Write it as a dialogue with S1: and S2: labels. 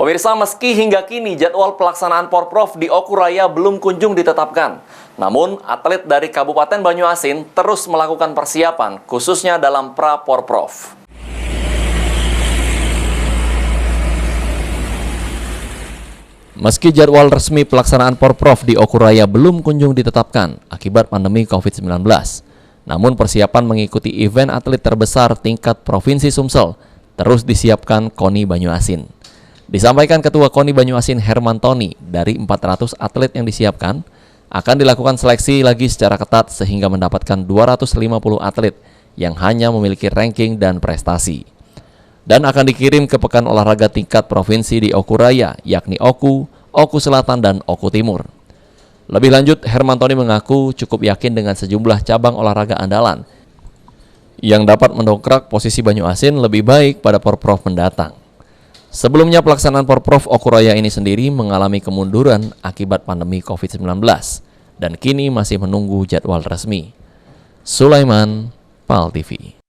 S1: Pemirsa, meski hingga kini jadwal pelaksanaan Porprov di Oku Raya belum kunjung ditetapkan, namun atlet dari Kabupaten Banyuasin terus melakukan persiapan, khususnya dalam pra-Porprov. Meski jadwal resmi pelaksanaan Porprov di Oku Raya belum kunjung ditetapkan akibat pandemi COVID-19, namun persiapan mengikuti event atlet terbesar tingkat Provinsi Sumsel terus disiapkan KONI Banyuasin. Disampaikan Ketua KONI Banyuasin Hermantoni, dari 400 atlet yang disiapkan, akan dilakukan seleksi lagi secara ketat sehingga mendapatkan 250 atlet yang hanya memiliki ranking dan prestasi. Dan akan dikirim ke Pekan Olahraga Tingkat Provinsi di Oku Raya, yakni Oku, Oku Selatan, dan Oku Timur. Lebih lanjut, Hermantoni mengaku cukup yakin dengan sejumlah cabang olahraga andalan yang dapat mendongkrak posisi Banyuasin lebih baik pada Porprov mendatang. Sebelumnya pelaksanaan Porprov Oku Raya ini sendiri mengalami kemunduran akibat pandemi COVID-19 dan kini masih menunggu jadwal resmi. Sulaiman, PAL TV.